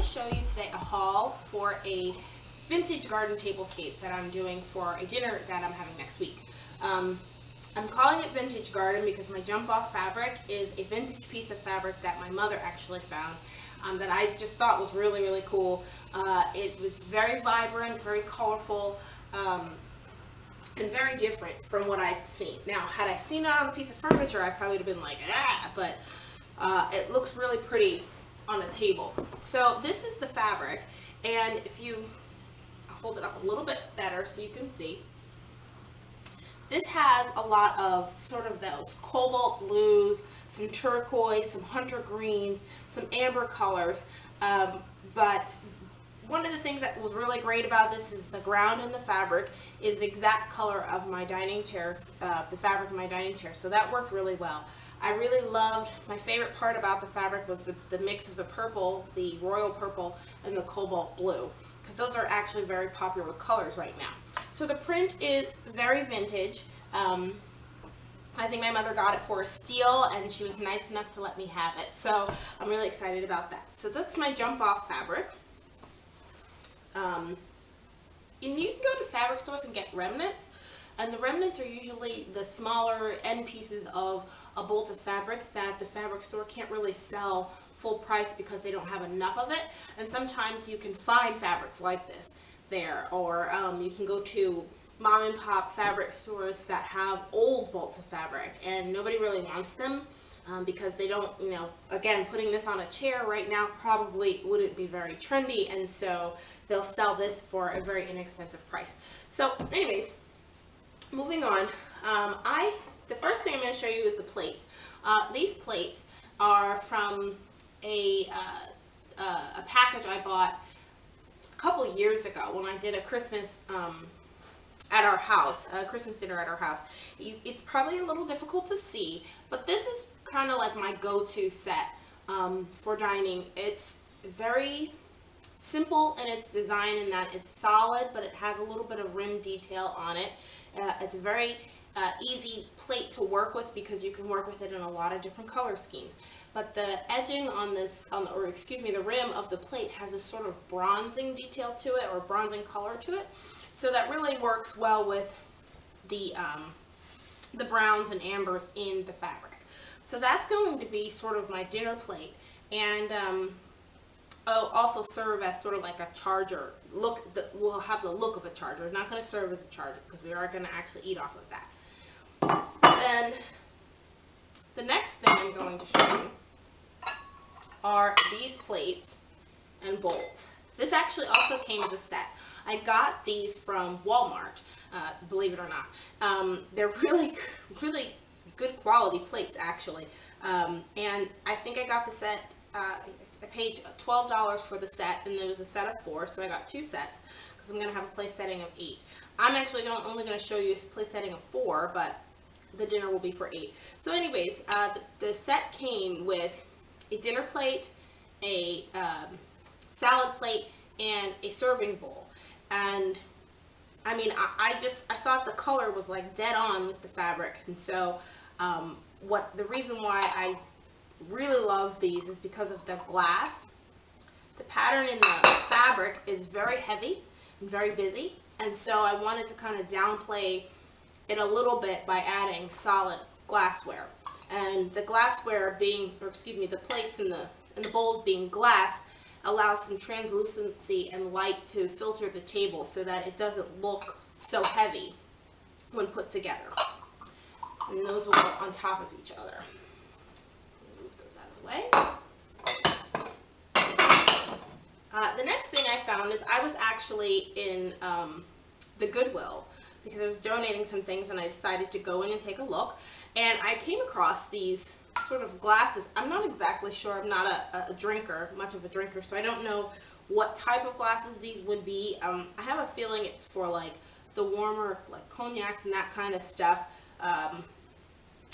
to show you today a haul for a vintage garden tablescape that I'm doing for a dinner that I'm having next week. I'm calling it vintage garden because my jump off fabric is a vintage piece of fabric that my mother actually found that I just thought was really, really cool. It was very vibrant, very colorful, and very different from what I've seen. Now, had I seen it on a piece of furniture, I probably would have been like, ah, but it looks really pretty on a table. So this is the fabric, and if you hold it up a little bit better so you can see, this has a lot of sort of those cobalt blues, some turquoise, some hunter greens, some amber colors, but one of the things that was really great about this is the ground in the fabric is the exact color of my dining chairs, the fabric of my dining chair, so that worked really well. I really loved, my favorite part about the fabric was the mix of the purple, the royal purple, and the cobalt blue, because those are actually very popular colors right now. So the print is very vintage. I think my mother got it for a steal, and she was nice enough to let me have it, so I'm really excited about that. So that's my jump off fabric. And you can go to fabric stores and get remnants, and the remnants are usually the smaller end pieces of a bolt of fabric that the fabric store can't really sell full price because they don't have enough of it. And sometimes you can find fabrics like this there, or you can go to mom and pop fabric stores that have old bolts of fabric and nobody really wants them because they don't, you know, again, putting this on a chair right now probably wouldn't be very trendy, and so they'll sell this for a very inexpensive price. So anyways, moving on, the first thing I'm going to show you is the plates. These plates are from a package I bought a couple years ago when I did a Christmas at our house, a Christmas dinner at our house. It's probably a little difficult to see, but this is kind of like my go-to set for dining. It's very simple in its design in that it's solid, but it has a little bit of rim detail on it. It's a very easy plate to work with because you can work with it in a lot of different color schemes. But the edging on this, the rim of the plate has a sort of bronzing detail to it, or bronzing color to it. So that really works well with the browns and ambers in the fabric. So that's going to be sort of my dinner plate, and I'll also serve as sort of like a charger. Will have the look of a charger. It's not going to serve as a charger because we are going to actually eat off of that. And the next thing I'm going to show you are these plates and bowls. This actually also came as a set. I got these from Walmart, believe it or not. They're really, really good quality plates, actually. And I think I got the set, I paid $12 for the set, and there was a set of 4, so I got 2 sets because I'm going to have a place setting of 8. I'm actually only going to show you a place setting of 4, but the dinner will be for 8. So anyways, the set came with a dinner plate, a salad plate, and a serving bowl. And I mean, I thought the color was like dead on with the fabric, and so the reason why I really love these is because of the glass. The pattern in the fabric is very heavy and very busy, and so I wanted to kind of downplay it a little bit by adding solid glassware. And the glassware being, the plates and the bowls being glass allows some translucency and light to filter the table so that it doesn't look so heavy when put together. And those will go on top of each other. Move those out of the way. The next thing I found is I was actually in the Goodwill because I was donating some things, and I decided to go in and take a look, and I came across these sort of glasses. I'm not exactly sure. I'm not a drinker, much of a drinker, so I don't know what type of glasses these would be. I have a feeling it's for like the warmer, like cognacs and that kind of stuff,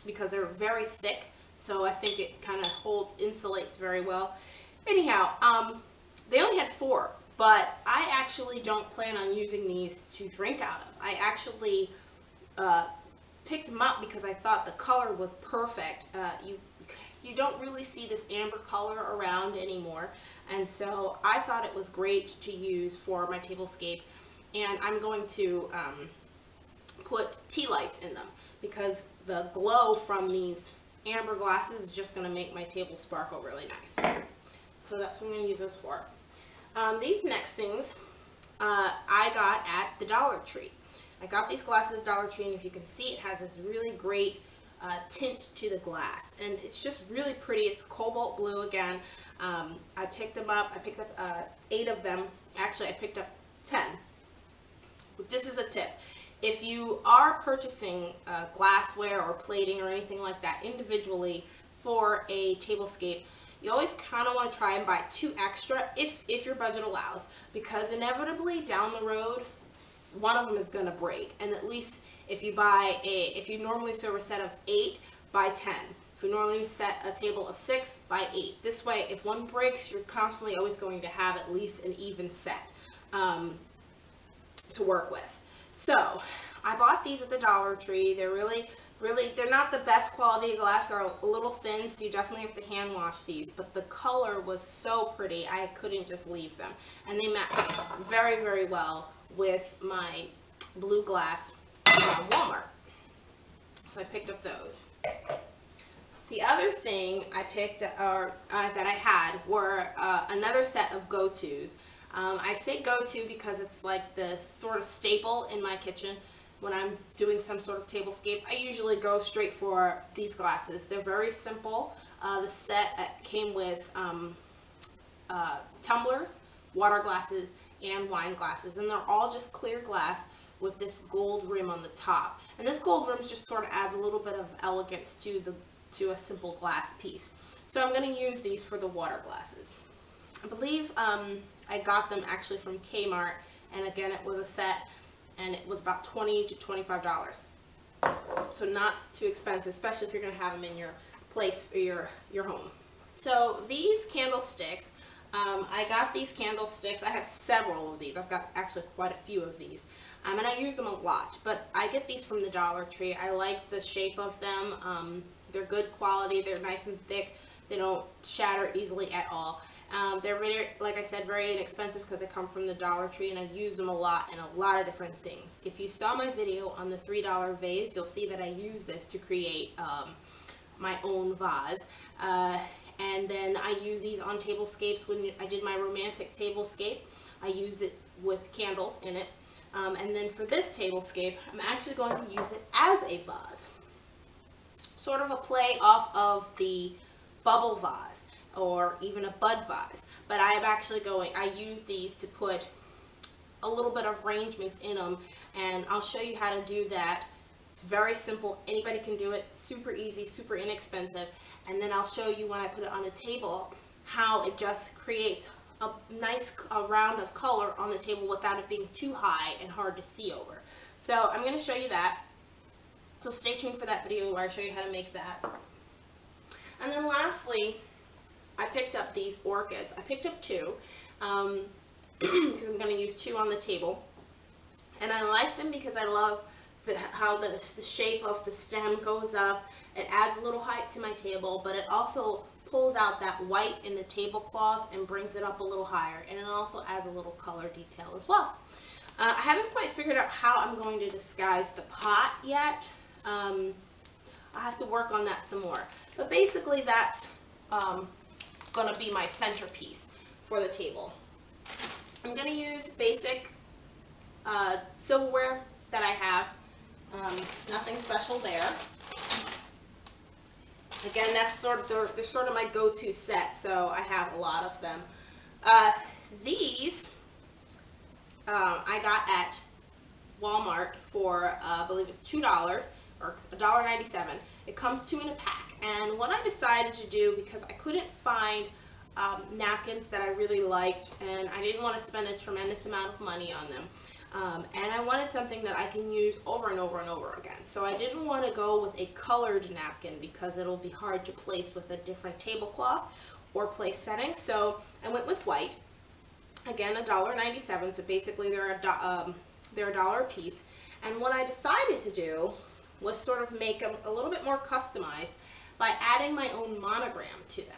because they're very thick, so I think it kind of insulates very well. Anyhow, they only had 4, but I actually don't plan on using these to drink out of. I actually picked them up because I thought the color was perfect. you don't really see this amber color around anymore. And so I thought it was great to use for my tablescape. And I'm going to put tea lights in them because the glow from these amber glasses is just going to make my table sparkle really nice. So that's what I'm going to use those for. These next things I got at the Dollar Tree. I got these glasses at the Dollar Tree, and if you can see, it has this really great tint to the glass, and it's just really pretty. It's cobalt blue again. I picked them up. I picked up 8 of them. Actually, I picked up 10. This is a tip. If you are purchasing glassware or plating or anything like that individually for a tablescape, you always kind of want to try and buy 2 extra if your budget allows, because inevitably down the road one of them is going to break. And at least if you normally serve a set of 8, buy 10. If you normally set a table of 6, buy 8. This way, if one breaks, you're constantly always going to have at least an even set to work with. So I bought these at the Dollar Tree. They're really, they're not the best quality glass. They're a little thin, so you definitely have to hand wash these. But the color was so pretty, I couldn't just leave them. And they match very, very well with my blue glass from Walmart. So I picked up those. The other thing I picked, that I had, were another set of go-tos. I say go-to because it's like the sort of staple in my kitchen. When I'm doing some sort of tablescape, I usually go straight for these glasses. They're very simple. The set came with tumblers, water glasses, and wine glasses, and they're all just clear glass with this gold rim on the top. And this gold rim just sort of adds a little bit of elegance to a simple glass piece. So I'm going to use these for the water glasses. I believe I got them actually from Kmart, and again it was a set, and it was about $20 to $25. So not too expensive, especially if you're going to have them in your place or your home. So these candlesticks, I got these candlesticks. I have several of these. I've got actually quite a few of these. And I use them a lot, but I get these from the Dollar Tree. I like the shape of them. They're good quality. They're nice and thick. They don't shatter easily at all. They're very, like I said, very inexpensive because they come from the Dollar Tree, and I use them a lot in a lot of different things. If you saw my video on the $3 vase, you'll see that I use this to create my own vase. And then I use these on tablescapes. When I did my romantic tablescape, I used it with candles in it. And then for this tablescape, I'm actually going to use it as a vase. Sort of a play off of the bubble vase or even a bud vase. But I use these to put a little bit of arrangements in them, and I'll show you how to do that. It's very simple. Anybody can do it. Super easy, super inexpensive. And then I'll show you when I put it on the table how it just creates a nice round of color on the table without it being too high and hard to see over. So I'm going to show you that. So stay tuned for that video where I show you how to make that. And then lastly, I picked up these orchids. I picked up 2 because I'm going to use 2 on the table. And I like them because I love how the shape of the stem goes up. It adds a little height to my table, but it also pulls out that white in the tablecloth and brings it up a little higher, and it also adds a little color detail as well. I haven't quite figured out how I'm going to disguise the pot yet. I have to work on that some more, but basically that's going to be my centerpiece for the table. I'm going to use basic silverware that I have. Nothing special there. Again, that's they're sort of my go-to set, so I have a lot of them. These I got at Walmart for I believe it's $2 or $1.97. It comes 2 in a pack, and what I decided to do, because I couldn't find napkins that I really liked, and I didn't want to spend a tremendous amount of money on them. And I wanted something that I can use over and over and over again. So I didn't want to go with a colored napkin because it'll be hard to place with a different tablecloth or place setting. So I went with white. Again, $1.97. So basically they're $1 a piece. And what I decided to do was sort of make them a little bit more customized. by adding my own monogram to them.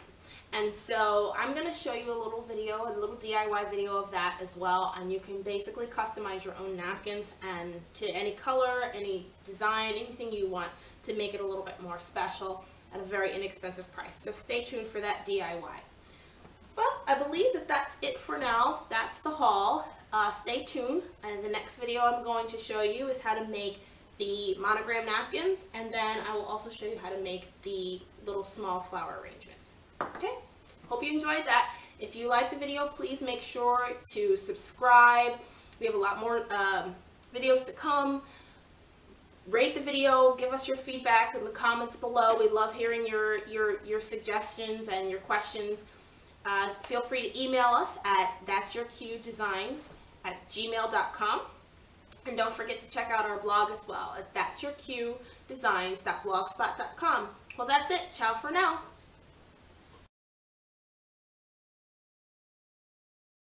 And so I'm going to show you a little video, a little DIY video of that as well, and you can basically customize your own napkins and to any color, any design, anything you want to make it a little bit more special at a very inexpensive price. So stay tuned for that DIY. Well, I believe that that's it for now. That's the haul. Stay tuned, and the next video I'm going to show you is how to make the monogram napkins, and then I will also show you how to make the little small flower arrangements. Okay, hope you enjoyed that. If you like the video, please make sure to subscribe. We have a lot more videos to come. Rate the video, give us your feedback in the comments below. We love hearing your suggestions and your questions. Feel free to email us at that'syourcuedesigns@gmail.com. And don't forget to check out our blog as well at that'syourcuedesigns.blogspot.com. Well, that's it. Ciao for now.